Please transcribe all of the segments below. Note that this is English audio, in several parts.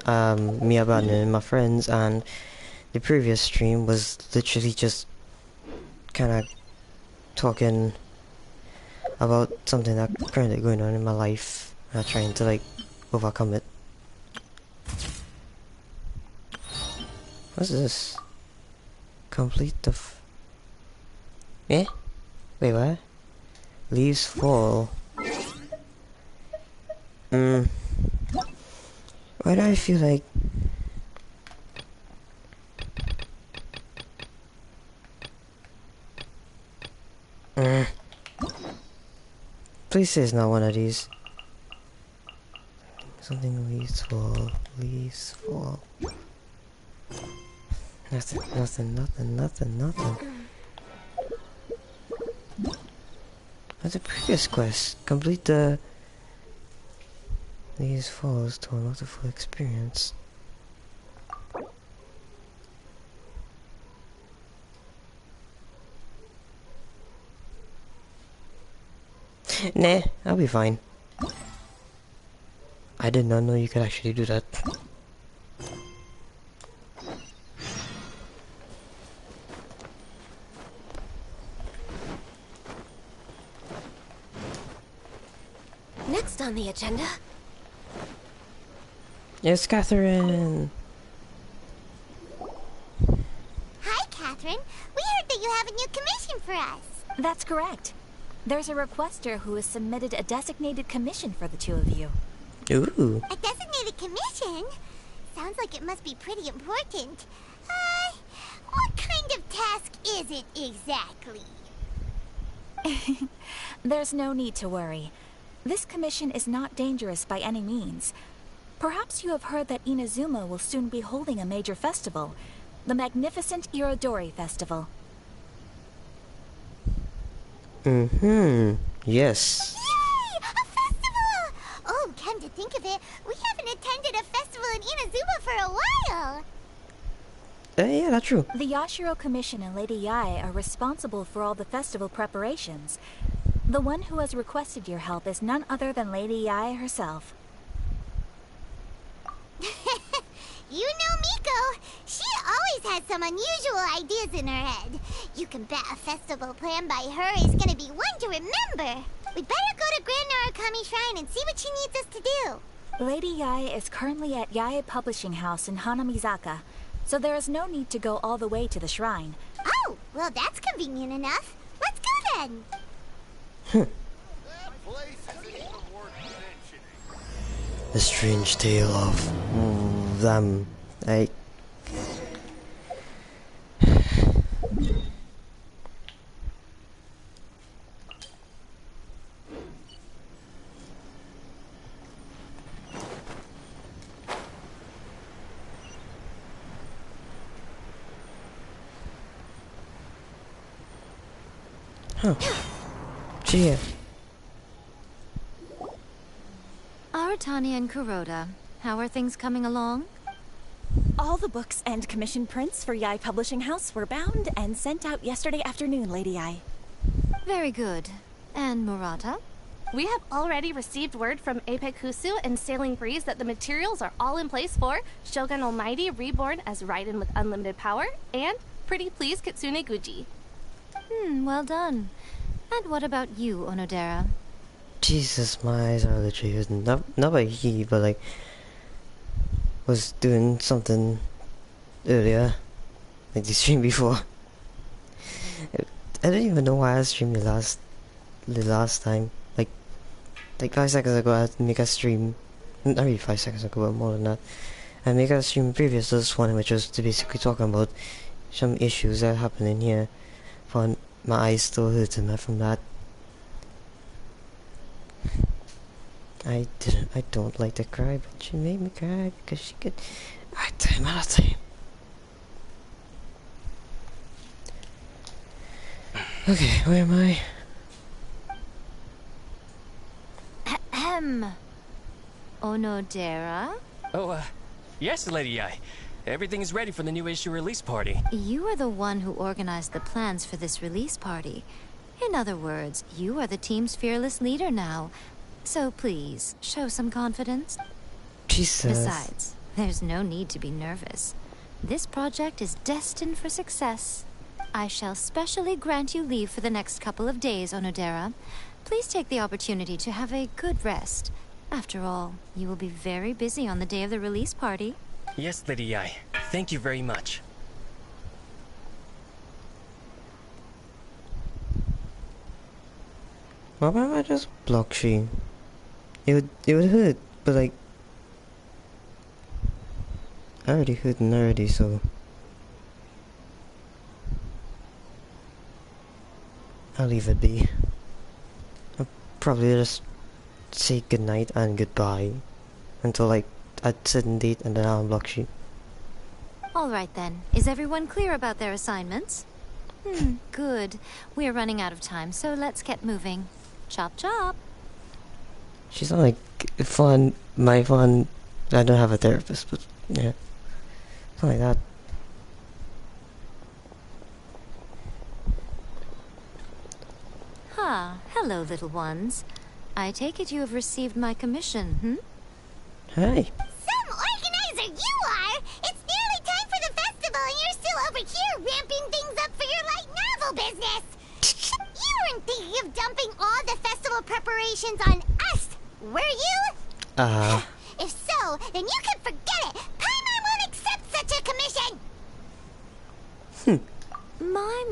me abandoning my friends, and the previous stream was literally just kind of talking about something that's currently going on in my life, trying to like overcome it. What's this? Complete the eh? Wait, what? Leaves fall. Why do I feel like... Please say it's not one of these. Something leaves fall. Leaves fall. Nothing. What's the previous quest? Complete the... These falls to unlock the full experience. Nah, I'll be fine. I did not know you could actually do that. Next on the agenda. Yes, Catherine. Hi, Catherine. We heard that you have a new commission for us. That's correct. There's a requester who has submitted a designated commission for the two of you. Ooh. A designated commission? Sounds like it must be pretty important. What kind of task is it exactly? There's no need to worry. This commission is not dangerous by any means. Perhaps you have heard that Inazuma will soon be holding a major festival, the magnificent Irodori Festival. Yes. Yay! A festival! Oh, come to think of it, we haven't attended a festival in Inazuma for a while. Yeah, that's true. The Yashiro Commission and Lady Yae are responsible for all the festival preparations. The one who has requested your help is none other than Lady Yae herself. You know Miko. She always has some unusual ideas in her head. You can bet a festival planned by her is gonna be one to remember. We better go to Grand Narukami Shrine and see what she needs us to do. Lady Yae is currently at Yae Publishing House in Hanamizaka, so there is no need to go all the way to the shrine. Oh, well that's convenient enough. Let's go then. A strange tale of them. Chia. Aratani and Kuroda, how are things coming along? All the books and commission prints for Yae Publishing House were bound and sent out yesterday afternoon, Lady Yae. Very good. And Murata? We have already received word from Apekusu and Sailing Breeze that the materials are all in place for Shogun Almighty Reborn as Raiden with Unlimited Power and Pretty Please Kitsune Guji. Well done. And what about you, Onodera? Jesus, my eyes are literally not by he, but like was doing something earlier, like the stream before. I don't even know why I streamed the last time. Like 5 seconds ago, I had to make a stream. Not really 5 seconds ago, but more than that. I made a stream previous to this one, which was to basically talking about some issues that happened in here. For my eyes still hurting me from that. I don't like to cry, but she made me cry because she could. I'm out of time. Okay, where am I? Onodera? Oh, yes, Lady Yae. Everything is ready for the new issue release party. You are the one who organized the plans for this release party. In other words, you are the team's fearless leader now. So please, show some confidence. Jesus. Besides, There's no need to be nervous. This project is destined for success. I shall specially grant you leave for the next couple of days, Onodera. Please take the opportunity to have a good rest. After all, you will be very busy on the day of the release party. Yes, Lady Yai. Thank you very much. Why don't I just block she? It would hurt, but like I already hurt already, so I'll leave it be. I'll probably just say goodnight and goodbye until like I'd set a date and then I'll unblock she. Alright then, is everyone clear about their assignments? Good. We're running out of time, so let's get moving. Chop chop! She's not like fun, my fun. I don't have a therapist, but yeah. Something like that. Hello, little ones. I take it you have received my commission, Hi. Some organizer you are! It's nearly time for the festival and you're still over here ramping things up for your light novel business! You weren't thinking of dumping all the festival preparations on us, were you? If so, then you can forget it! Paimon won't accept such a commission!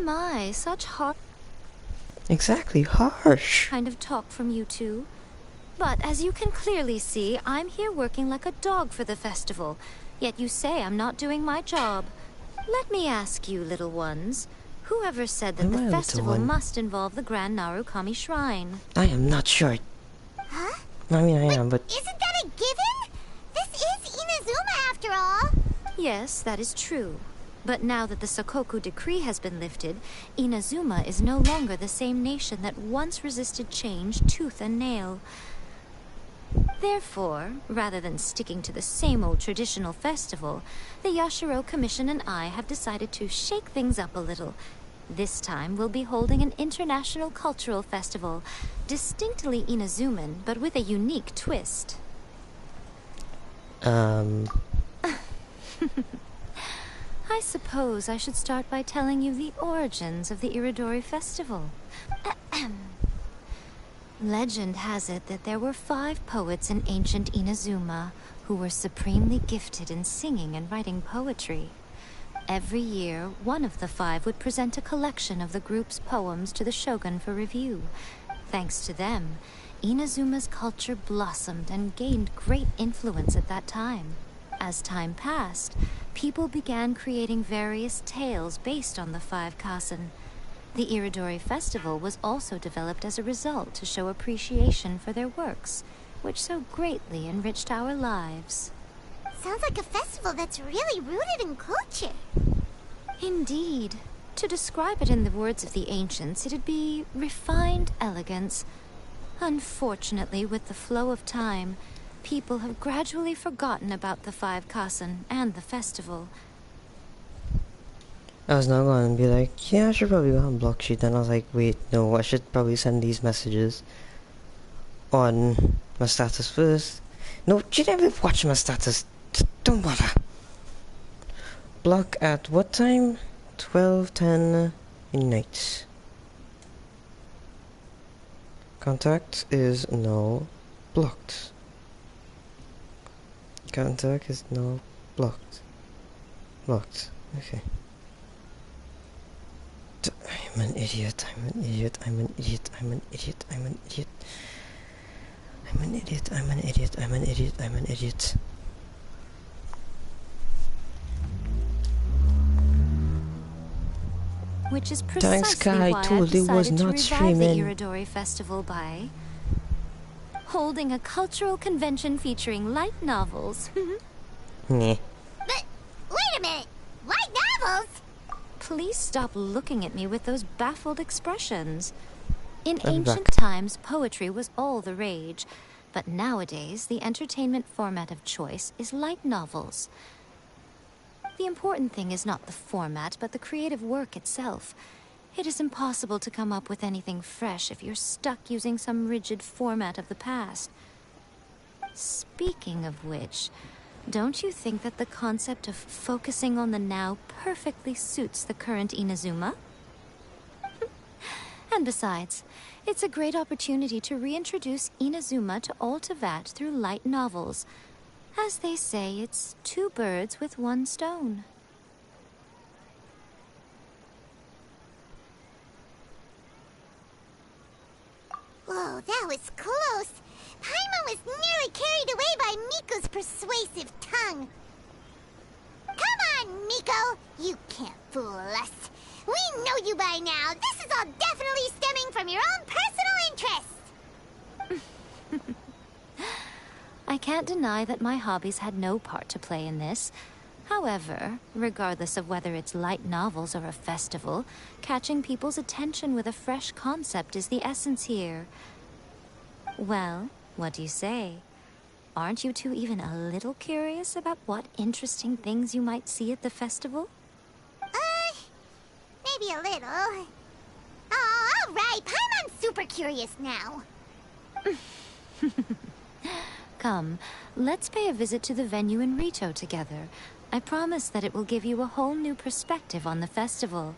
My, such hard Exactly, harsh. kind of talk from you two. But as you can clearly see, I'm here working like a dog for the festival. Yet you say I'm not doing my job. Let me ask you, little ones. Whoever said that Am I a the little festival one? must involve the Grand Narukami Shrine? I am not short. Huh? I mean, I am, but Isn't that a given? This is Inazuma after all! Yes, that is true. But now that the Sokoku decree has been lifted, Inazuma is no longer the same nation that once resisted change tooth and nail. Therefore, rather than sticking to the same old traditional festival, the Yashiro Commission and I have decided to shake things up a little. This time we'll be holding an international cultural festival, distinctly Inazuman, but with a unique twist. I suppose I should start by telling you the origins of the Iridori Festival. Legend has it that there were 5 poets in ancient Inazuma who were supremely gifted in singing and writing poetry. Every year, one of the 5 would present a collection of the group's poems to the shogun for review. Thanks to them, Inazuma's culture blossomed and gained great influence at that time. As time passed, people began creating various tales based on the 5 kasen. The Iridori Festival was also developed as a result to show appreciation for their works, which so greatly enriched our lives. Sounds like a festival that's really rooted in culture. Indeed. To describe it in the words of the ancients, it'd be refined elegance. Unfortunately, with the flow of time, people have gradually forgotten about the 5 kasen and the festival. I was not going to be like, yeah, I should probably go on block sheet. Then I was like, wait, no, I should probably send these messages on my status first. No, you never watch my status. Just don't bother. Block at what time? 12:10 in night. Contact is now blocked. Contact is now blocked. Blocked. Okay. I'm an idiot, I'm an idiot, I'm an idiot, I'm an idiot, I'm an idiot. I'm an idiot, I'm an idiot, I'm an idiot, I'm an idiot. Which is precisely Thanks, Kai. why I've Totally was decided to not revive streaming. the Iridori Festival by holding a cultural convention featuring light novels. Meh. But, wait a minute! Light novels? Please stop looking at me with those baffled expressions. In I'm ancient back. times, poetry was all the rage, but nowadays the entertainment format of choice is light novels. The important thing is not the format, but the creative work itself. It is impossible to come up with anything fresh if you're stuck using some rigid format of the past. Speaking of which, Don't you think that the concept of focusing on the now perfectly suits the current Inazuma? And besides, it's a great opportunity to reintroduce Inazuma to all Teyvat through light novels. As they say, it's two birds with one stone. Whoa, that was close. Paimon was nearly carried away by Miko's persuasive tongue. Come on, Miko! You can't fool us. We know you by now. This is all definitely stemming from your own personal interest. I can't deny that my hobbies had no part to play in this. However, regardless of whether it's light novels or a festival, catching people's attention with a fresh concept is the essence here. Well, what do you say? Aren't you two even a little curious about what interesting things you might see at the festival? Maybe a little. Oh, all right. Paimon's super curious now. Come, let's pay a visit to the venue in Rito together. I promise that it will give you a whole new perspective on the festival.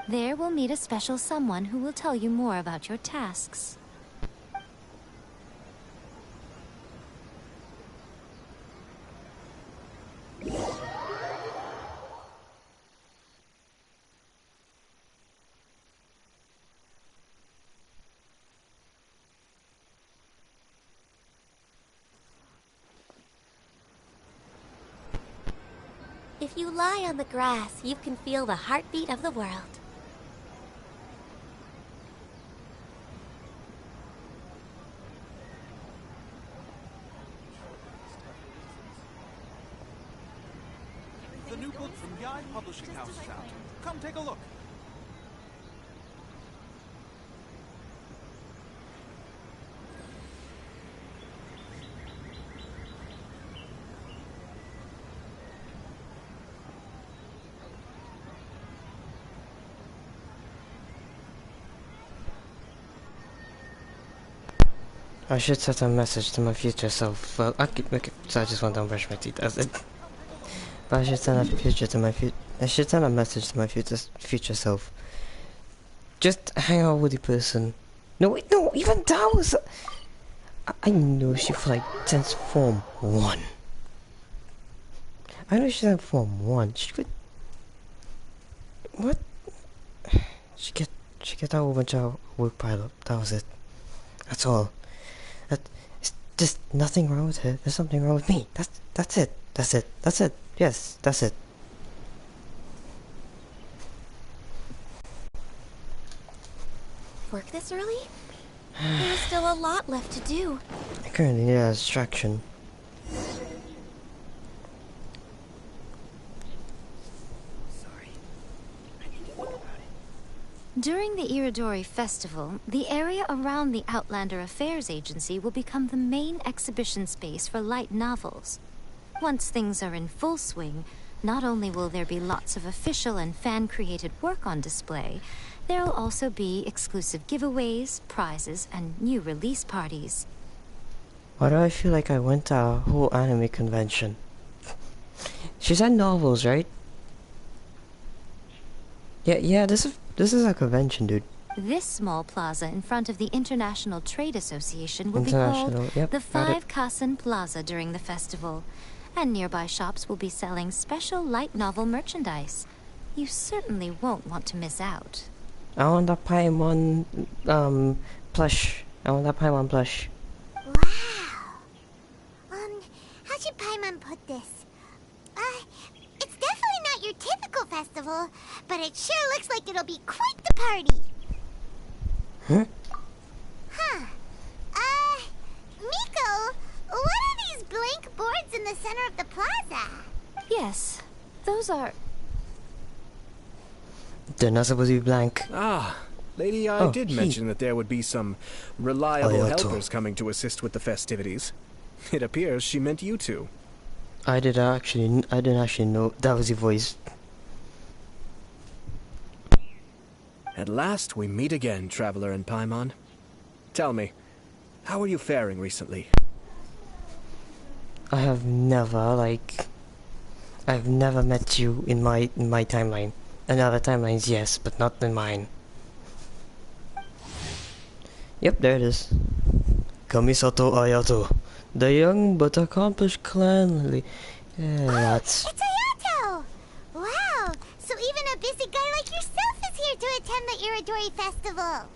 There we'll meet a special someone who will tell you more about your tasks. If you lie on the grass, you can feel the heartbeat of the world. The new book from Yai Publishing House is out. Come take a look. I should send a message to my future self. Well, so I just went down and brush my teeth. That's it. But I should send I should send a message to my future self. Just hang out with the person. No, wait, no, even that was. I know she for like since Form 1. I know she's in Form 1. She could. What? She get that whole bunch of work pile up. That was it. That's all. It's just nothing wrong with her. There's something wrong with me. That's it. Yes, that's it. Work this early? There's still a lot left to do. I currently need a distraction. During the Iridori Festival, the area around the Outlander Affairs Agency will become the main exhibition space for light novels. Once things are in full swing, not only will there be lots of official and fan-created work on display, there will also be exclusive giveaways, prizes, and new release parties. Why do I feel like I went to a whole anime convention? She said novels, right? Yeah, this is a convention, dude. This small plaza in front of the International Trade Association will be called the Five Kasen Plaza during the festival, and nearby shops will be selling special light novel merchandise. You certainly won't want to miss out. I want that Paimon plush. Wow. How should Paimon put this? It's definitely not your typical festival, but it sure looks like it'll be quite the party. Huh? Miko, what are these blank boards in the center of the plaza? Yes, those are... They're not supposed to be blank. Ah, Lady I did mention that there would be some reliable helpers coming to assist with the festivities. It appears she meant you two. I didn't actually know that was your voice. At last we meet again, Traveler and Paimon. Tell me, how are you faring recently? I have never, like... I've never met you in my timeline. In other timelines, yes, but not in mine. Yep, there it is. Kamisato Ayato. The young but accomplished clan. Yeah, that's... It's Ayato! Wow, so even a busy guy like yourself is here to attend the Iridori Festival.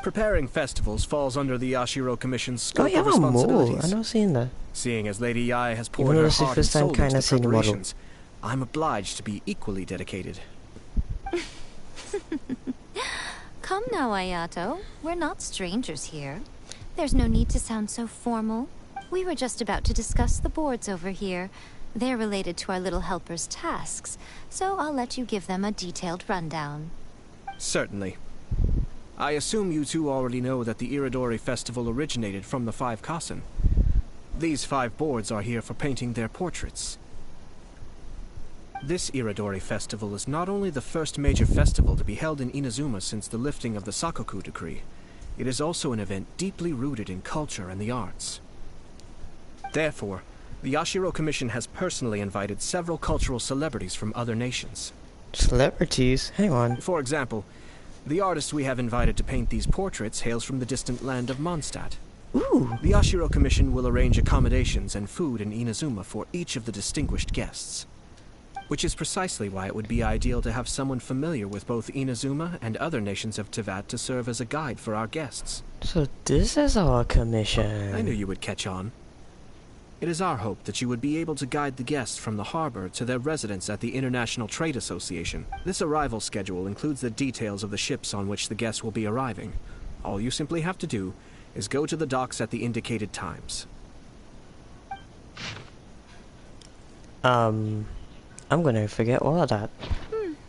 Preparing festivals falls under the Yashiro Commission's scope oh, yeah, of responsibilities. I'm not seeing that. Seeing as Lady Yae has poured her heart and soul into the preparations, I'm obliged to be equally dedicated. Come now, Ayato. We're not strangers here. There's no need to sound so formal. We were just about to discuss the boards over here. They're related to our little helper's tasks, so I'll let you give them a detailed rundown. Certainly. I assume you two already know that the Iridori Festival originated from the 5 Kasen. These 5 boards are here for painting their portraits. This Iridori Festival is not only the first major festival to be held in Inazuma since the lifting of the Sakoku Decree, it is also an event deeply rooted in culture and the arts. Therefore, the Yashiro Commission has personally invited several cultural celebrities from other nations. Celebrities? Hang on. For example, the artist we have invited to paint these portraits hails from the distant land of Mondstadt. Ooh. The Yashiro Commission will arrange accommodations and food in Inazuma for each of the distinguished guests. Which is precisely why it would be ideal to have someone familiar with both Inazuma and other nations of Teyvat to serve as a guide for our guests. So this is our commission. I knew you would catch on. It is our hope that you would be able to guide the guests from the harbor to their residence at the International Trade Association. This arrival schedule includes the details of the ships on which the guests will be arriving. All you simply have to do is go to the docks at the indicated times. I'm gonna forget all of that.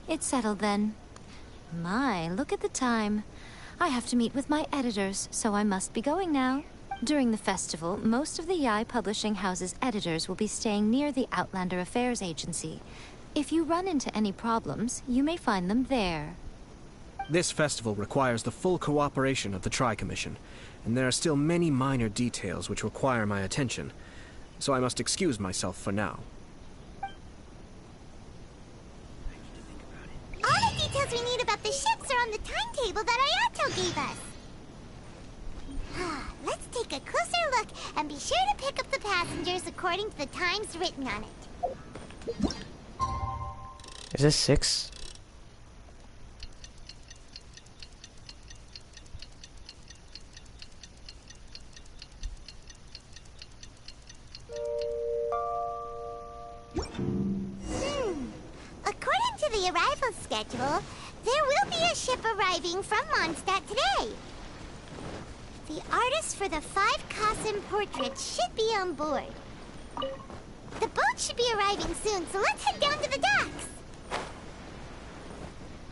It's settled then. My, look at the time. I have to meet with my editors, so I must be going now. During the festival, most of the Yae Publishing House's editors will be staying near the Outlander Affairs Agency. If you run into any problems, you may find them there. This festival requires the full cooperation of the Tri-Commission, and there are still many minor details which require my attention, so I must excuse myself for now. All the details we need about the ships are on the timetable that Ayato gave us. Let's take a closer look and be sure to pick up the passengers according to the times written on it. Is this 6? According to the arrival schedule, there will be a ship arriving from Mondstadt today. The artist for the 5 Kasen portraits should be on board. The boat should be arriving soon, so let's head down to the docks.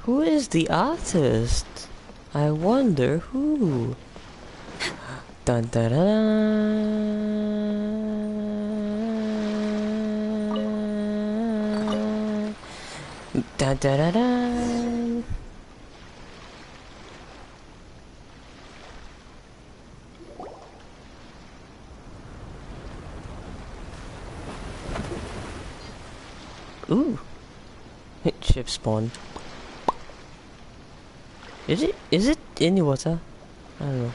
Who is the artist? I wonder who. Dun dun dun. Dun dun dun dun. Ooh. Ship spawn. Is it in the water? I don't know.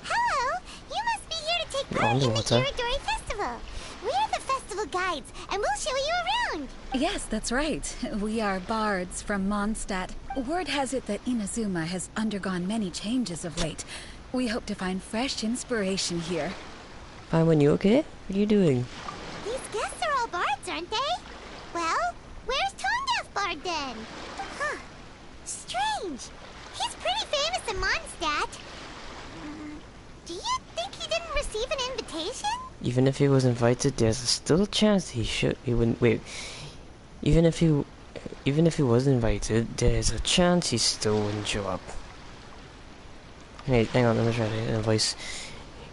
Hello! You must be here to take part in the Iridori Festival. We are the festival guides, and we'll show you around. Yes, that's right. We are bards from Mondstadt. Word has it that Inazuma has undergone many changes of late. We hope to find fresh inspiration here. Paimon, you okay? What are you doing? These guests are all bards, aren't they? Well, where's Tondef Bard then? Huh. Strange. He's pretty famous in Mondstadt. Do you think he didn't receive an invitation? Even if he was invited, there's still a chance he wouldn't wait. Even if he was invited, there's a chance he still wouldn't show up. Hey, hang on, let me try to advise.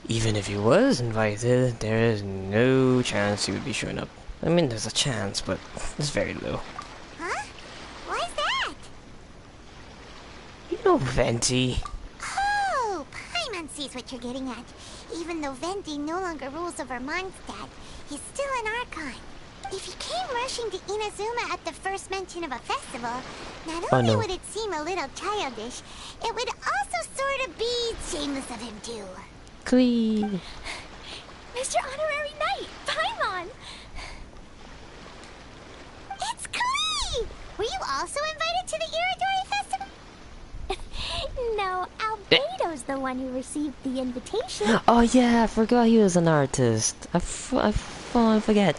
Even if he was invited, there is no chance he would be showing up. I mean, there's a chance, but it's very low. Huh? Why's that? You know Venti. Oh, Paimon sees what you're getting at. Even though Venti no longer rules over Mondstadt, He's still an Archon. If he came rushing to Inazuma at the first mention of a festival, not only would it seem a little childish, it would also sort of be shameless of him too. Klee. Mr. Honorary Knight, Paimon! It's Klee! Were you also invited to the Iridori Festival? No, Albedo's the one who received the invitation. Oh yeah, I forgot he was an artist. I forget.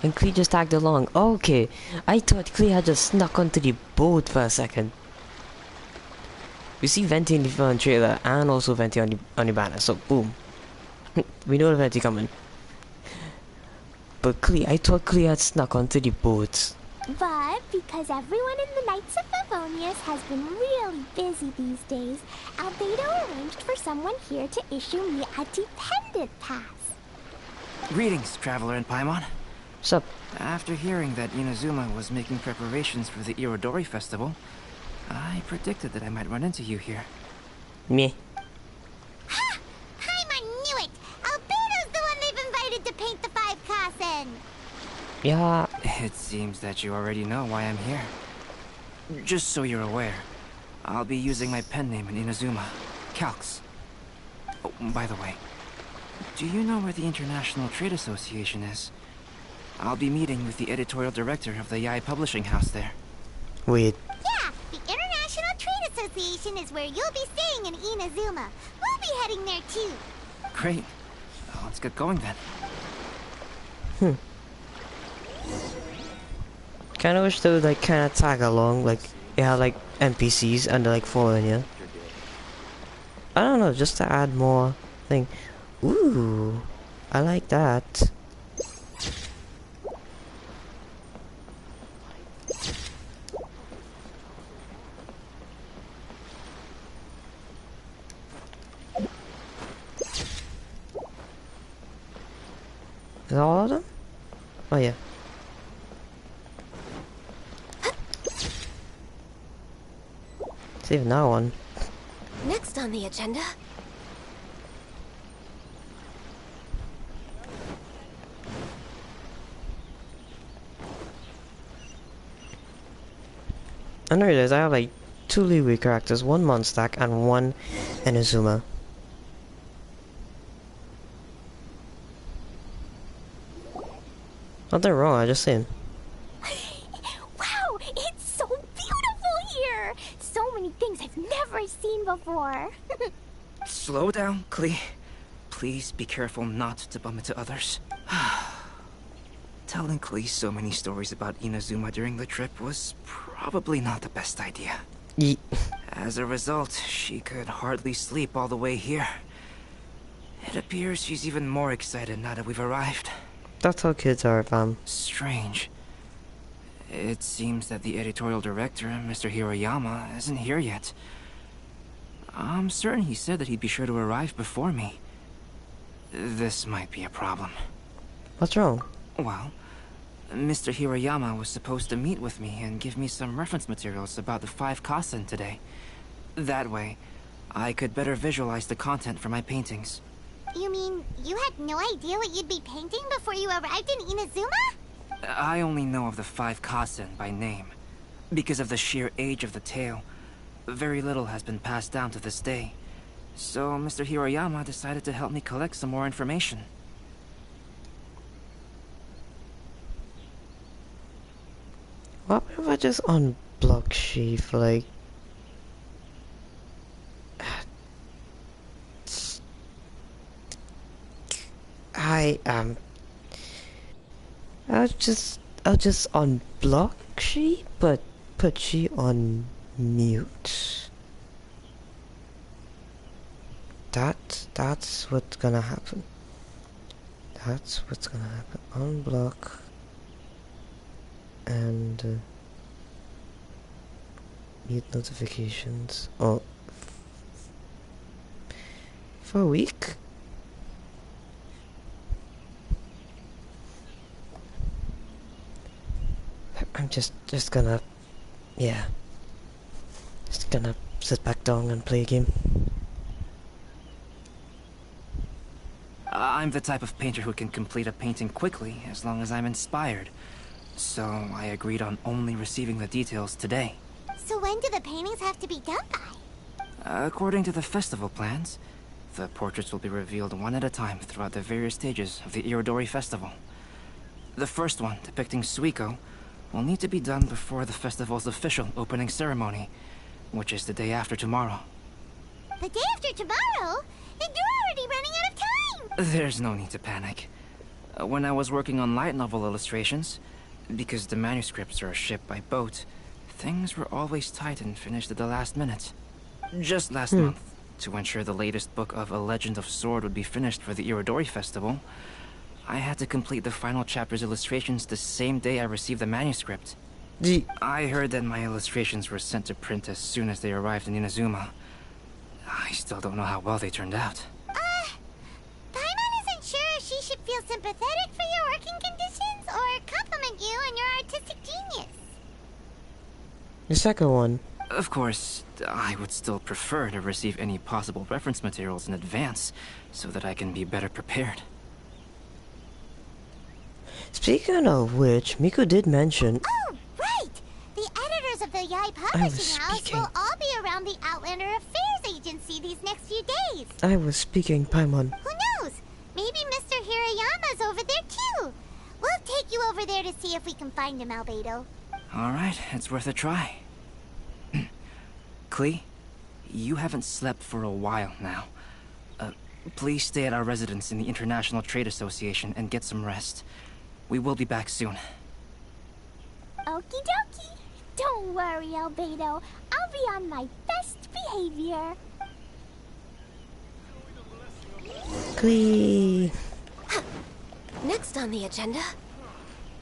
And Klee just tagged along. Okay, I thought Klee had just snuck onto the boat for a second. We see Venti in the film trailer and also Venti on the banner, so boom. We know the Venti coming. But Klee, I thought Klee had snuck onto the boat. But because everyone in the Knights of Favonius has been really busy these days, Albedo arranged for someone here to issue me a dependent pass. Greetings, Traveler and Paimon. Sup? After hearing that Inazuma was making preparations for the Irodori Festival, I predicted that I might run into you here. Me. Ha! Paimon knew it! Albedo's the one they've invited to paint the 5 Kasen! Yeah. It seems that you already know why I'm here. Just so you're aware, I'll be using my pen name in Inazuma, Calx. Oh, by the way, do you know where the International Trade Association is? I'll be meeting with the editorial director of the Yae Publishing House there. Wait. Yeah, the International Trade Association is where you'll be staying in Inazuma. We'll be heading there too. Great. Let's get going then. Kinda wish they would like kinda tag along, like it had like NPCs and they're like following you. I don't know, just to add more thing. Ooh, I like that. Is that all of them? Oh yeah. Save that one. Next on the agenda. I know this, I have like 2 leeway characters, 1 Mondstadt and 1 Inazuma. Nothing wrong, I just saying. Wow, it's so beautiful here! So many things I've never seen before. Slow down, Klee. Please be careful not to bump into others. Telling Klee so many stories about Inazuma during the trip was probably not the best idea. As a result, she could hardly sleep all the way here. It appears she's even more excited now that we've arrived. That's how kids are, fam. Strange. It seems that the editorial director, Mr. Hiroyama, isn't here yet. I'm certain he said that he'd be sure to arrive before me. This might be a problem. What's wrong? Well, Mr. Hiroyama was supposed to meet with me and give me some reference materials about the 5 Kasen today. That way, I could better visualize the content for my paintings. You mean you had no idea what you'd be painting before you arrived in Inazuma? I only know of the 5 Kasen by name. Because of the sheer age of the tale, very little has been passed down to this day. So Mr. Hiroyama decided to help me collect some more information. What if I just unblock she for like... I'll just unblock she, but put she on mute. That's what's gonna happen. That's what's gonna happen. Unblock and mute notifications. Oh, for a week. I'm just gonna, yeah, just gonna sit back down and play a game. I'm the type of painter who can complete a painting quickly as long as I'm inspired. So I agreed on only receiving the details today. So when do the paintings have to be done by? According to the festival plans, the portraits will be revealed one at a time throughout the various stages of the Irodori Festival. The first one, depicting Suiko, will need to be done before the festival's official opening ceremony, which is the day after tomorrow. The day after tomorrow? Then you're already running out of time! There's no need to panic. When I was working on light novel illustrations, because the manuscripts are shipped by boat, things were always tight and finished at the last minute. Just last month, to ensure the latest book of A Legend of Sword would be finished for the Irodori Festival, I had to complete the final chapter's illustrations the same day I received the manuscript. I heard that my illustrations were sent to print as soon as they arrived in Inazuma. I still don't know how well they turned out. Paimon isn't sure if she should feel sympathetic for your working conditions or compliment you on your artistic genius. The second one. Of course, I would still prefer to receive any possible reference materials in advance, so that I can be better prepared. Speaking of which, Miko did mention... Oh, right! The editors of the Yai Publishing House will all be around the Outlander Affairs Agency these next few days. I was speaking Paimon. Who knows? Maybe Mr. Hirayama's over there too. We'll take you over there to see if we can find him, Albedo. Alright, it's worth a try. Klee, you haven't slept for a while now. Please stay at our residence in the International Trade Association and get some rest. We will be back soon. Okie dokie. Don't worry, Albedo. I'll be on my best behavior. Klee. Next on the agenda.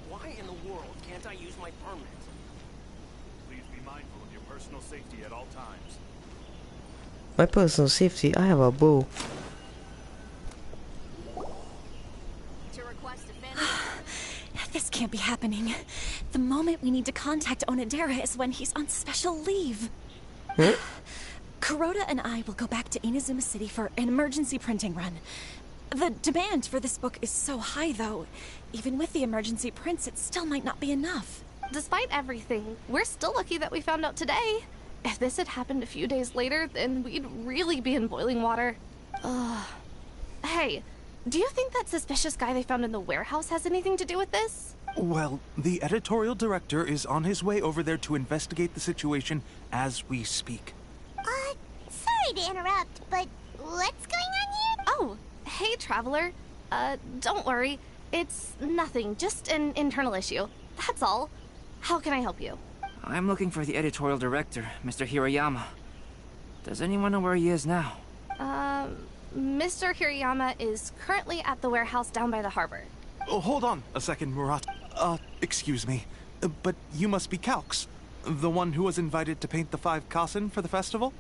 Why in the world can't I use my permit? Please be mindful of your personal safety at all times. My personal safety, I have a bow. This can't be happening. The moment we need to contact Onodera is when he's on special leave. Kuroda and I will go back to Inazuma City for an emergency printing run. The demand for this book is so high, though. Even with the emergency prints, it still might not be enough. Despite everything, we're still lucky that we found out today. If this had happened a few days later, then we'd really be in boiling water. Hey, do you think that suspicious guy they found in the warehouse has anything to do with this? Well, the editorial director is on his way over there to investigate the situation as we speak. Sorry to interrupt, but what's going on here? Oh, hey, Traveler. Don't worry. It's nothing, just an internal issue. That's all. How can I help you? I'm looking for the editorial director, Mr. Hirayama. Does anyone know where he is now? Mr. Hirayama is currently at the warehouse down by the harbor. Oh, hold on a second, Murat. Excuse me, but you must be Calx, the one who was invited to paint the 5 Kasen for the festival?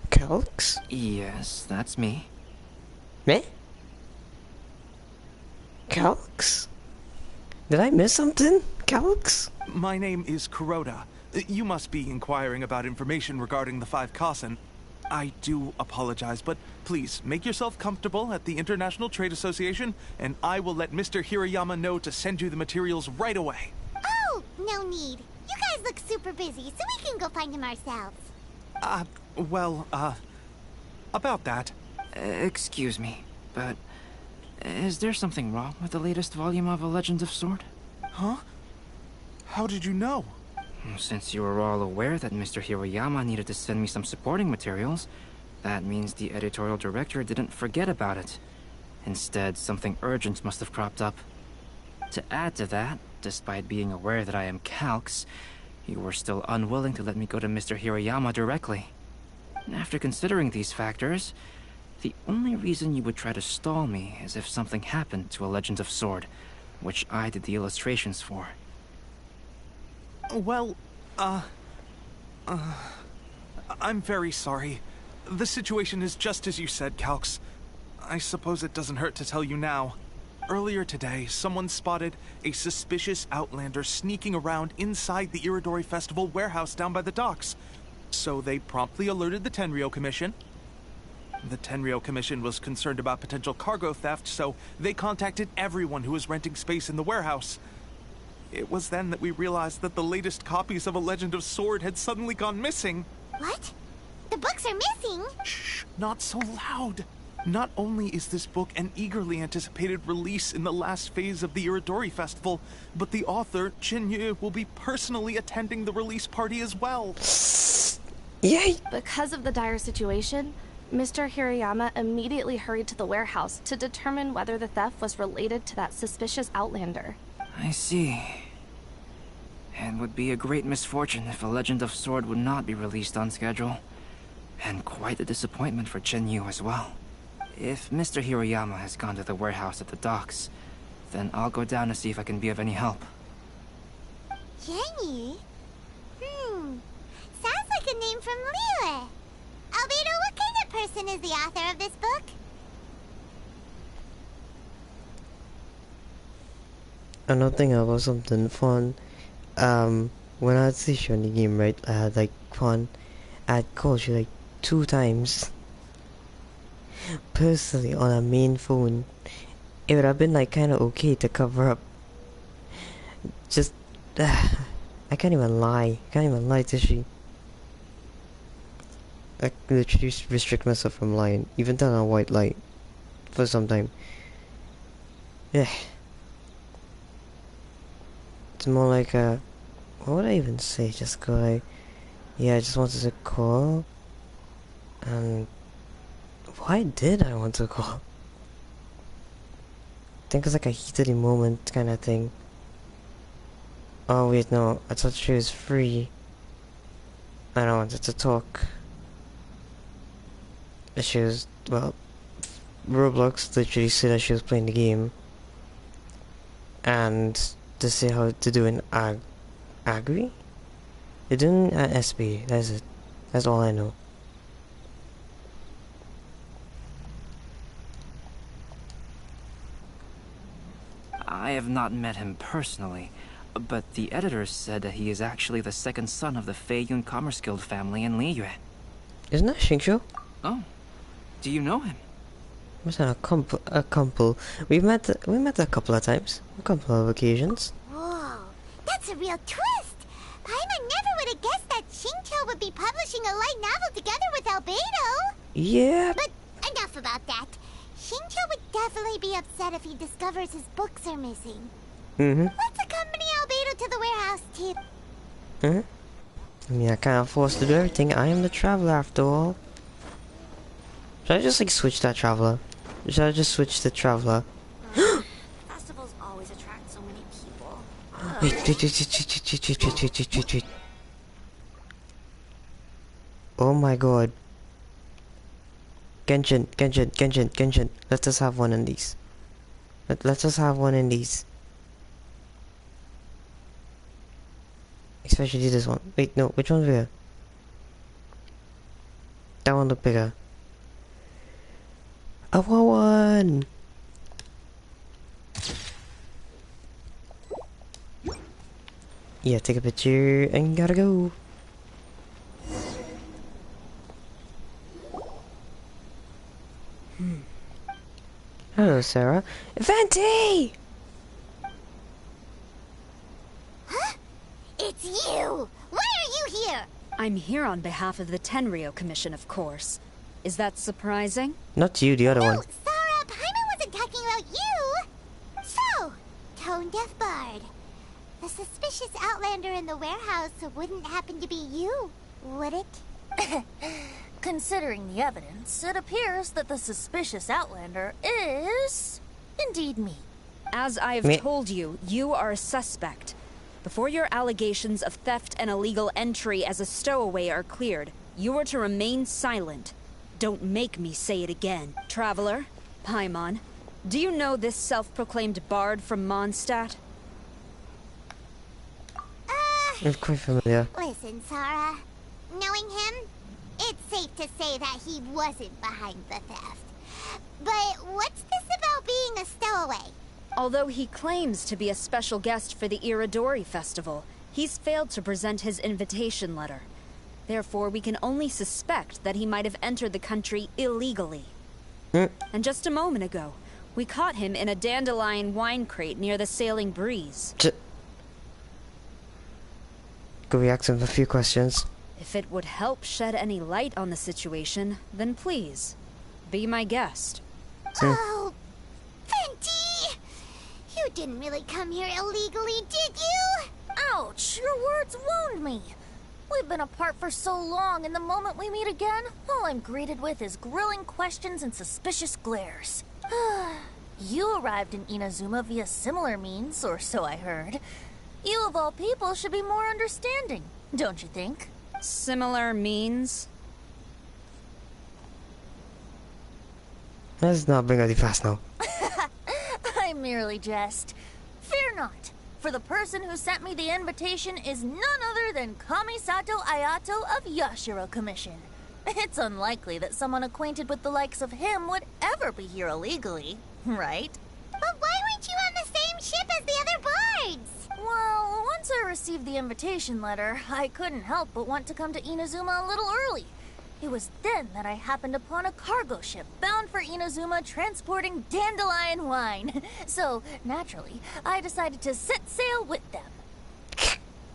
Calx? Yes, that's me. Me? Calx? Did I miss something? Calx? My name is Kuroda. You must be inquiring about information regarding the 5 Kasen. I do apologize, but please make yourself comfortable at the International Trade Association, and I will let Mr. Hirayama know to send you the materials right away. Oh, no need. You guys look super busy, so we can go find him ourselves. About that. Excuse me, but is there something wrong with the latest volume of A Legend of Sword? Huh? How did you know? Since you were all aware that Mr. Hirayama needed to send me some supporting materials, that means the editorial director didn't forget about it. Instead, something urgent must have cropped up. To add to that, despite being aware that I am Calx, you were still unwilling to let me go to Mr. Hirayama directly. After considering these factors, the only reason you would try to stall me is if something happened to A Legend of Sword, which I did the illustrations for. Well, I'm very sorry. The situation is just as you said, Calx. I suppose it doesn't hurt to tell you now. Earlier today, someone spotted a suspicious outlander sneaking around inside the Irodori Festival warehouse down by the docks. So they promptly alerted the Tenryo Commission. The Tenryou Commission was concerned about potential cargo theft, so they contacted everyone who was renting space in the warehouse. It was then that we realized that the latest copies of A Legend of Sword had suddenly gone missing. What? The books are missing? Shh, not so loud. Not only is this book an eagerly anticipated release in the last phase of the Iridori Festival, but the author, Chin-Yu, will be personally attending the release party as well. Yay! Because of the dire situation, Mr. Hirayama immediately hurried to the warehouse to determine whether the theft was related to that suspicious outlander. I see. It would be a great misfortune if A Legend of Sword would not be released on schedule. And quite a disappointment for Chen-Yu as well. If Mr. Hirayama has gone to the warehouse at the docks, then I'll go down to see if I can be of any help. Jenny? Sounds like a name from Liyue. Albedo, what kind of person is the author of this book? I'm not thinking about something fun. When I was this on the game, right, I had like fun. I had called you like 2 times. Personally, on a main phone, it would have been like kind of okay to cover up. Just, I can't even lie. Can't even lie to she. I literally restrict myself from lying, even turn on white light for some time. Yeah. It's more like what would I even say? Just go like, yeah, I just wanted to call. And why did I want to call? I think it's like a heated moment kind of thing. Oh wait, no, I thought she was free. And I wanted to talk. She was, well, Roblox literally said that she was playing the game. And to say how to do an agri? You're doing an SB, that's it. That's all I know. I have not met him personally, but the editor said that he is actually the second son of the Feiyun Commerce Guild family in Liyue. Isn't that Xingqiu? Oh, do you know him? Must have a couple. We met a couple of times, a couple of occasions. Whoa, that's a real twist. Paimon never would have guessed that Xingqiu would be publishing a light novel together with Albedo. Yeah. But enough about that. Xingqiu would definitely be upset if he discovers his books are missing. Let's accompany Albedo to the warehouse, too. I mean, I can't force to do everything. I am the traveler after all. Should I just like switch that traveler? Should I just switch the traveler? Festivals always attract so many people. Wait. Oh my god. Genshin. Let us have one in these. Let us have one in these. Especially this one. Wait, no, which one's bigger? That one look bigger. I want one! Yeah, take a picture and gotta go. Hello, Sarah. Venti! Huh? It's you! Why are you here? I'm here on behalf of the Tenryou Commission, of course. Is that surprising? Not you, the other one. Sarah, Paimon wasn't talking about you! So, Tone-Deaf Bard. The suspicious outlander in the warehouse wouldn't happen to be you, would it? Considering the evidence, it appears that the suspicious outlander is indeed me. As I have told you, you are a suspect. Before your allegations of theft and illegal entry as a stowaway are cleared, you are to remain silent. Don't make me say it again. Traveler, Paimon, do you know this self-proclaimed bard from Mondstadt? It's quite familiar. Listen, Sarah. Knowing him, it's safe to say that he wasn't behind the theft. But what's this about being a stowaway? Although he claims to be a special guest for the Iridori Festival, he's failed to present his invitation letter. Therefore, we can only suspect that he might have entered the country illegally. And just a moment ago, we caught him in a dandelion wine crate near the Sailing Breeze. Could we ask him a few questions? If it would help shed any light on the situation, then please, be my guest. Oh, Venti! You didn't really come here illegally, did you? Ouch, your words wound me. We've been apart for so long, and the moment we meet again, all I'm greeted with is grilling questions and suspicious glares. You arrived in Inazuma via similar means, or so I heard. You of all people should be more understanding, don't you think? Similar means? Let's not bring any fast now. I merely jest. Fear not, for the person who sent me the invitation is none other than Kamisato Ayato of Yashiro Commission. It's unlikely that someone acquainted with the likes of him would ever be here illegally, right? But why weren't you on the same ship as the other bards? Well, once I received the invitation letter, I couldn't help but want to come to Inazuma a little early. It was then that I happened upon a cargo ship bound for Inazuma transporting dandelion wine. So, naturally, I decided to set sail with them.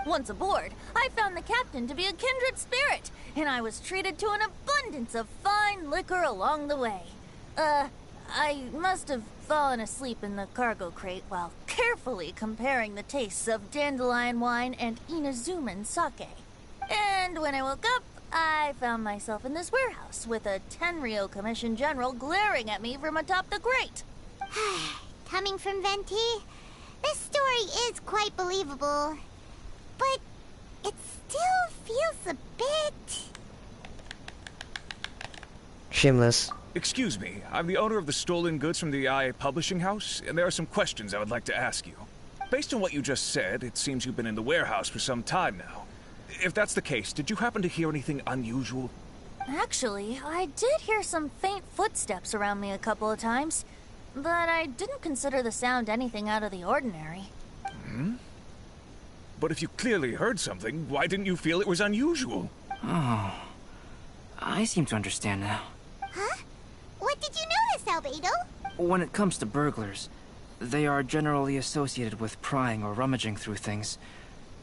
Once aboard, I found the captain to be a kindred spirit, and I was treated to an abundance of fine liquor along the way. I must have fallen asleep in the cargo crate while carefully comparing the tastes of dandelion wine and Inazuman sake. And when I woke up, I found myself in this warehouse with a Tenryou Commission General glaring at me from atop the grate. Coming from Venti, this story is quite believable. But it still feels a bit... Shameless. Excuse me, I'm the owner of the stolen goods from the IA Publishing House, and there are some questions I would like to ask you. Based on what you just said, it seems you've been in the warehouse for some time now. If that's the case, did you happen to hear anything unusual? Actually, I did hear some faint footsteps around me a couple of times, but I didn't consider the sound anything out of the ordinary. But if you clearly heard something, why didn't you feel it was unusual? Oh, I seem to understand now. Huh? What did you notice, Albedo? When it comes to burglars, they are generally associated with prying or rummaging through things.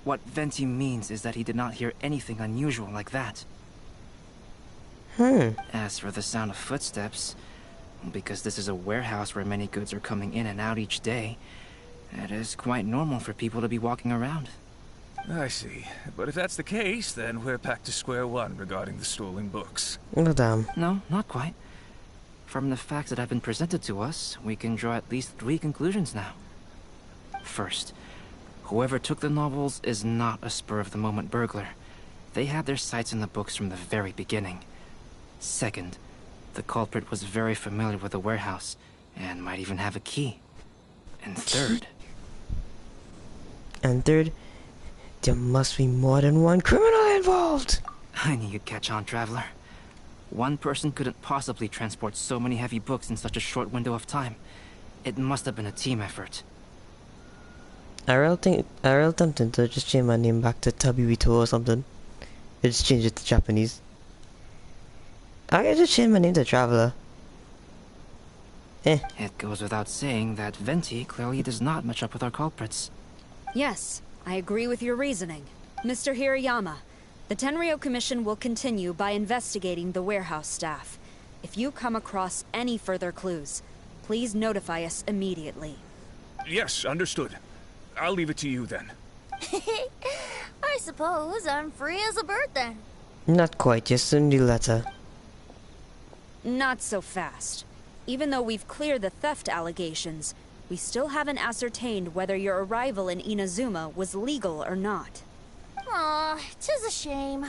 What Venti means is that he did not hear anything unusual like that. As for the sound of footsteps, because this is a warehouse where many goods are coming in and out each day, it is quite normal for people to be walking around. I see. But if that's the case, then we're back to square one regarding the stolen books. Oh, damn. No, not quite. From the facts that have been presented to us, we can draw at least 3 conclusions now. First, whoever took the novels is not a spur-of-the-moment burglar. They had their sights on the books from the very beginning. Second, the culprit was very familiar with the warehouse, and might even have a key. And third... there must be more than one criminal involved! I knew you'd catch on, Traveler. One person couldn't possibly transport so many heavy books in such a short window of time. It must have been a team effort. I really tempted to just change my name back to Tabirito or something. I just change it to Japanese. I can just change my name to Traveler. It goes without saying that Venti clearly does not match up with our culprits. Yes, I agree with your reasoning. Mr. Hirayama, the Tenryou Commission will continue by investigating the warehouse staff. If you come across any further clues, please notify us immediately. Yes, understood. I'll leave it to you then. I suppose I'm free as a bird then. Not quite, just send the letter. Not so fast. Even though we've cleared the theft allegations, we still haven't ascertained whether your arrival in Inazuma was legal or not. Aw, 'tis a shame.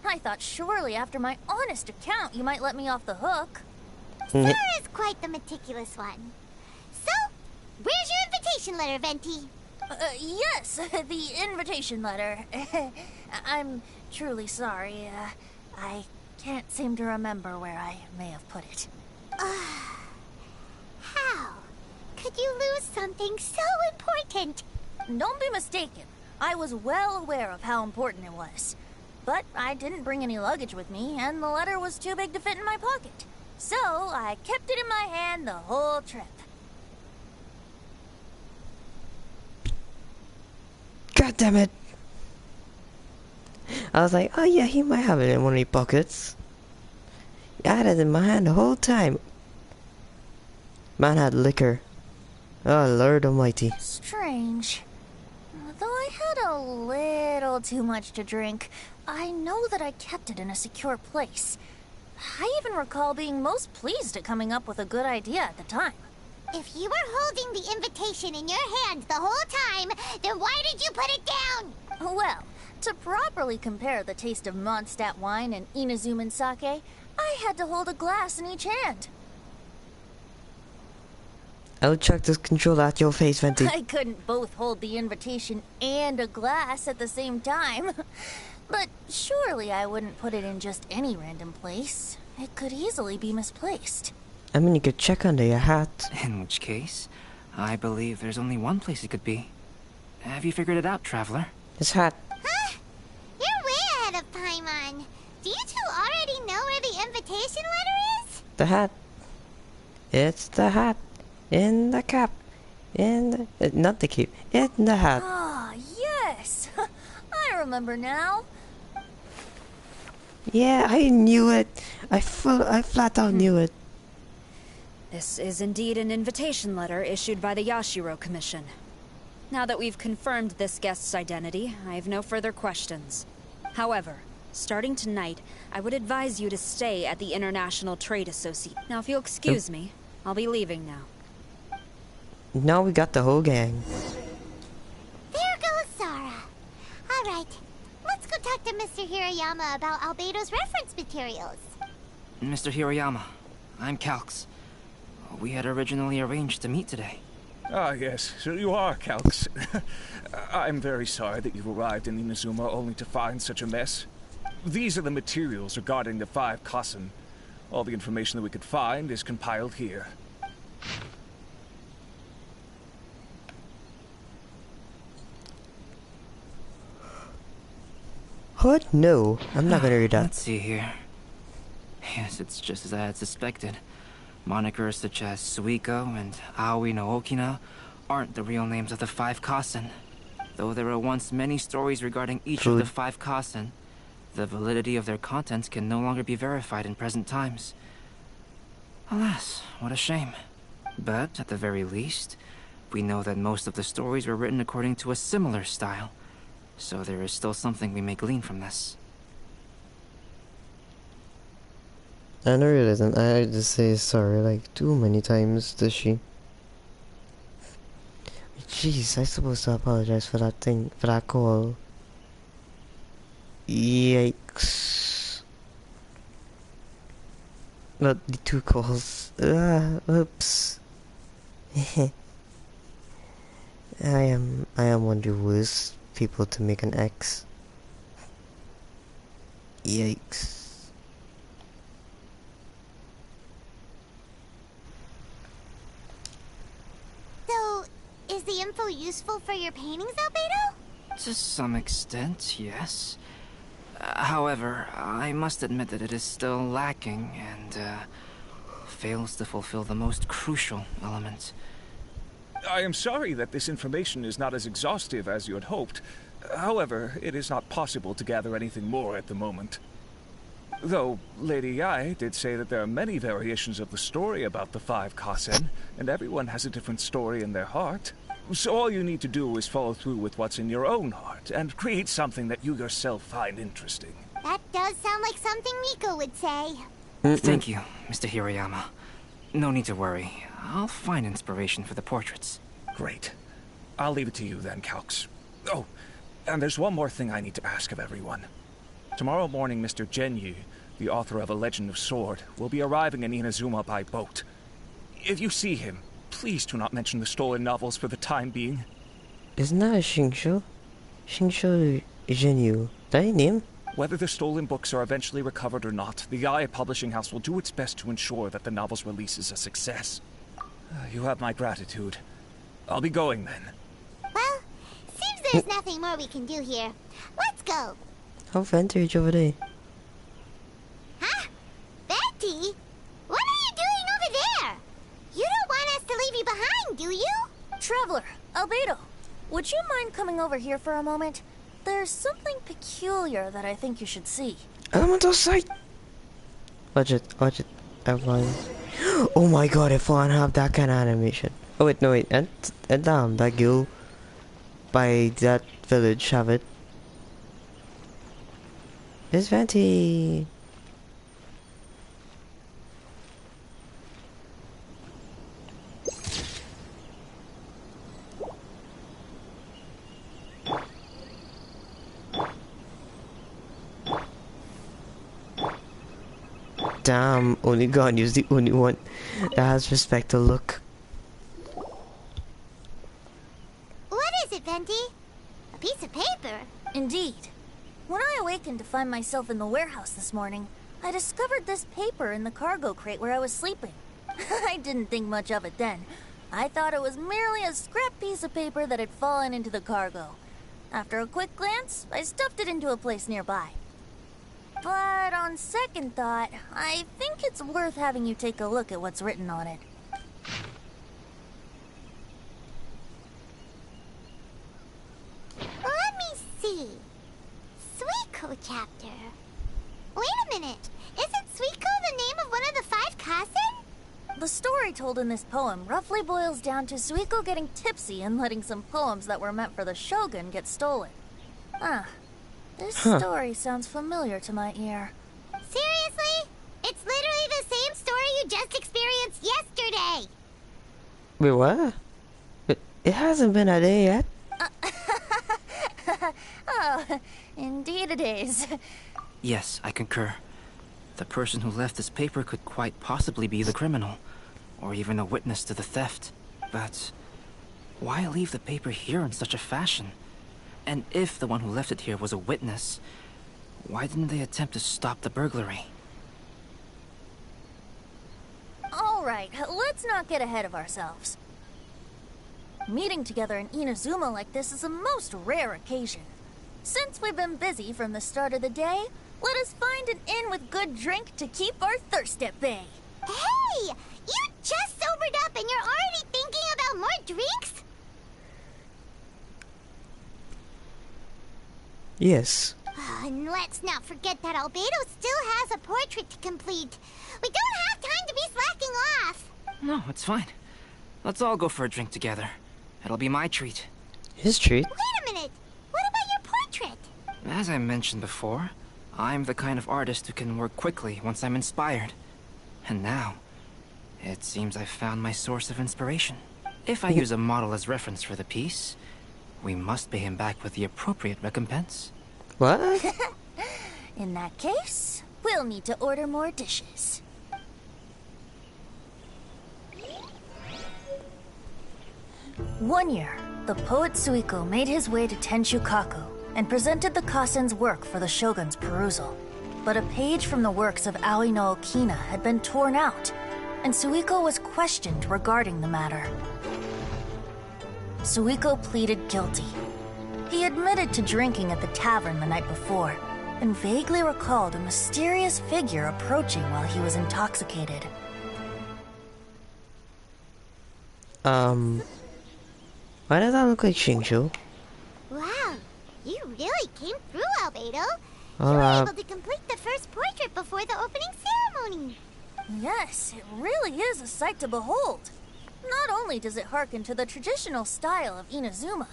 I thought surely after my honest account you might let me off the hook. Sarah is quite the meticulous one. So, where's your invitation letter, Venti? Yes, the invitation letter. I'm truly sorry. I can't seem to remember where I may have put it. How could you lose something so important? Don't be mistaken. I was well aware of how important it was. But I didn't bring any luggage with me, and the letter was too big to fit in my pocket. So I kept it in my hand the whole trip. God damn it! I was like, oh yeah, he might have it in one of his pockets. I had it in my hand the whole time. Man had liquor. Oh Lord Almighty. Strange. Though I had a little too much to drink, I know that I kept it in a secure place. I even recall being most pleased at coming up with a good idea at the time. If you were holding the invitation in your hand the whole time, then why did you put it down? Well, to properly compare the taste of Mondstadt wine and Inazuman sake, I had to hold a glass in each hand. I'll chuck this controller at your face, Venti. I couldn't both hold the invitation and a glass at the same time. But surely I wouldn't put it in just any random place. It could easily be misplaced. I mean, you could check under your hat. In which case, I believe there's only one place it could be. Have you figured it out, Traveler? His hat. Huh? You're way ahead of Paimon. Do you two already know where the invitation letter is? The hat. It's the hat. In the cap. In the... not the cape. In the hat. Ah, yes. I remember now. Yeah, I knew it. I flat out knew it. This is indeed an invitation letter issued by the Yashiro Commission. Now that we've confirmed this guest's identity, I have no further questions. However, starting tonight, I would advise you to stay at the International Trade Association. Now, if you'll excuse me, I'll be leaving now. Now we got the whole gang. There goes Zara. Alright, let's go talk to Mr. Hirayama about Albedo's reference materials. Mr. Hirayama, I'm Calx. We had originally arranged to meet today. Ah, yes, so you are Calx. I'm very sorry that you've arrived in Inazuma only to find such a mess. These are the materials regarding the 5 Kassen. All the information that we could find is compiled here. What? No, I'm not gonna read that. Let's see here. Yes, it's just as I had suspected. Monikers such as Suiko and Aoi no Okina aren't the real names of the 5 Kassen. Though there were once many stories regarding each of the 5 Kassen, the validity of their contents can no longer be verified in present times. Alas, what a shame. But, at the very least, we know that most of the stories were written according to a similar style. So there is still something we may glean from this. I know it isn't. I had to say sorry like too many times, does she? Jeez, I'm supposed to apologize for that thing, for that call. Yikes. Not the 2 calls. Oops. I am one of the worst people to make an X. Yikes. So, is the info useful for your paintings, Albedo? To some extent, yes. However, I must admit that it is still lacking and fails to fulfill the most crucial element. I am sorry that this information is not as exhaustive as you had hoped. However, it is not possible to gather anything more at the moment. Though, Lady Yai did say that there are many variations of the story about the 5 Kassen, and everyone has a different story in their heart. So all you need to do is follow through with what's in your own heart, and create something that you yourself find interesting. That does sound like something Miko would say. Thank you, Mr. Hirayama. No need to worry. I'll find inspiration for the portraits. Great. I'll leave it to you then, Calx. Oh, and there's one more thing I need to ask of everyone. Tomorrow morning, Mr. Genyu, the author of A Legend of Sword, will be arriving in Inazuma by boat. If you see him, please do not mention the stolen novels for the time being. Isn't that a Shinsho? Shinsho Genyu. That his name? Whether the stolen books are eventually recovered or not, the Yae Publishing House will do its best to ensure that the novel's release is a success. You have my gratitude. I'll be going then. Well, seems there's nothing more we can do here. Let's go. How Venti reach over there? Huh? Venti? What are you doing over there? You don't want us to leave you behind, do you? Traveler, Albedo, would you mind coming over here for a moment? There's something peculiar that I think you should see. Elemental sight! Watch it, everyone. Oh my god, if I have that kind of animation. Oh wait, no wait, and that guild by that village have it. It's Venti! Damn, only God is the only one that has respect to look. What is it, Venti? A piece of paper? Indeed. When I awakened to find myself in the warehouse this morning, I discovered this paper in the cargo crate where I was sleeping. I didn't think much of it then. I thought it was merely a scrap piece of paper that had fallen into the cargo. After a quick glance, I stuffed it into a place nearby. But on second thought, I think it's worth having you take a look at what's written on it. Let me see. Suiko chapter. Wait a minute. Isn't Suiko the name of one of the 5 Kasen? The story told in this poem roughly boils down to Suiko getting tipsy and letting some poems that were meant for the shogun get stolen. This story sounds familiar to my ear. Seriously? It's literally the same story you just experienced yesterday. Wait, what? It hasn't been a day yet. Oh, indeed it is. Yes, I concur. The person who left this paper could quite possibly be the criminal, or even a witness to the theft. But why leave the paper here in such a fashion? And if the one who left it here was a witness, why didn't they attempt to stop the burglary? Alright, let's not get ahead of ourselves. Meeting together in Inazuma like this is a most rare occasion. Since we've been busy from the start of the day, let us find an inn with good drink to keep our thirst at bay. Hey! You just sobered up and you're already thinking about more drinks? Yes. And let's not forget that Albedo still has a portrait to complete. We don't have time to be slacking off. No, it's fine. Let's all go for a drink together. It'll be my treat. His treat? Wait a minute. What about your portrait? As I mentioned before, I'm the kind of artist who can work quickly once I'm inspired. And now, it seems I've found my source of inspiration. If I use a model as reference for the piece, we must pay him back with the appropriate recompense. What? In that case, we'll need to order more dishes. One year, the poet Suiko made his way to Tenshukaku and presented the Kasen's work for the shogun's perusal. But a page from the works of Aoi no Okina had been torn out, and Suiko was questioned regarding the matter. Suiko pleaded guilty. He admitted to drinking at the tavern the night before, and vaguely recalled a mysterious figure approaching while he was intoxicated. Why does that look like Shingshu? Wow, you really came through, Albedo. You Oh, were able to complete the first portrait before the opening ceremony. Yes, it really is a sight to behold. Not only does it harken to the traditional style of Inazuma,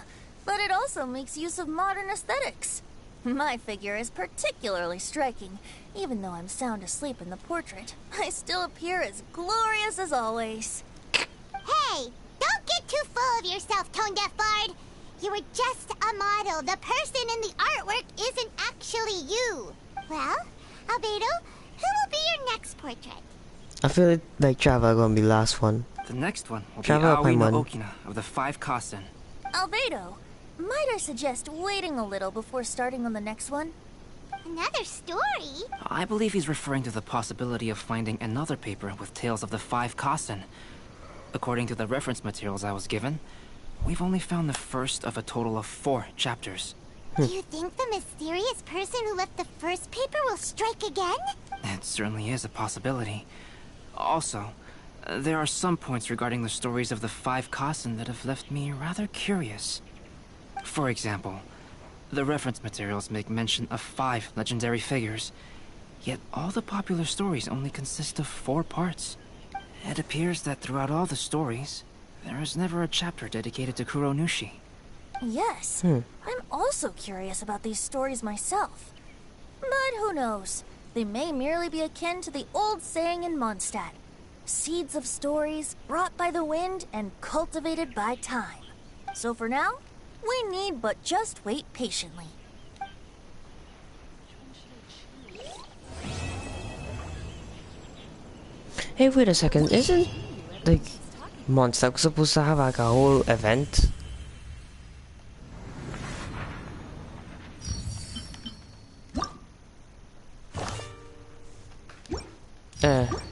but it also makes use of modern aesthetics. My figure is particularly striking. Even though I'm sound asleep in the portrait, I still appear as glorious as always. Hey, don't get too full of yourself, Tone Deaf Bard. You were just a model. The person in the artwork isn't actually you. Well, Albedo, who will be your next portrait? I feel like Trava gonna be last one. The next one will be Trava Aoi no Paimon. Okina of the 5 Kasen. Albedo, might I suggest waiting a little before starting on the next one? Another story? I believe he's referring to the possibility of finding another paper with tales of the 5 Kasen. According to the reference materials I was given, we've only found the first of a total of 4 chapters. Do you think the mysterious person who left the first paper will strike again? It certainly is a possibility. Also, there are some points regarding the stories of the 5 Kasen that have left me rather curious. For example, the reference materials make mention of 5 legendary figures, yet all the popular stories only consist of 4 parts. It appears that throughout all the stories, there is never a chapter dedicated to Kuronushi. Yes, I'm also curious about these stories myself. But who knows? They may merely be akin to the old saying in Mondstadt. Seeds of stories brought by the wind and cultivated by time. So for now, we need but just wait patiently. Hey, wait a second. Isn't, like, Mondstadt supposed to have, like, a whole event?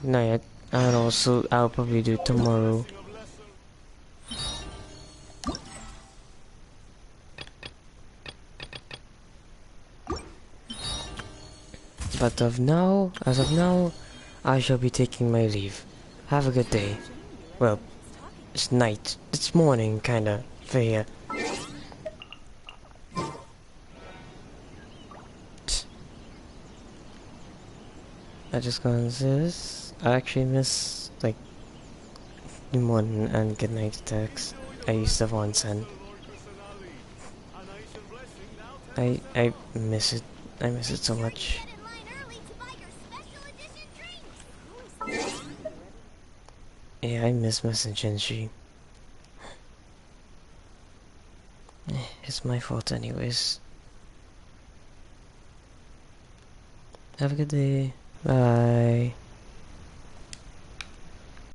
Not yet. And also, I'll probably do it tomorrow. But as of now, I shall be taking my leave. Have a good day. Well, it's night. It's morning, kinda, for here. I just gonna say this. I actually miss, like, good morning and good night text I used to once send. I miss it. I miss it so much. Yeah, I miss messaging. It's my fault anyways. Have a good day. Bye.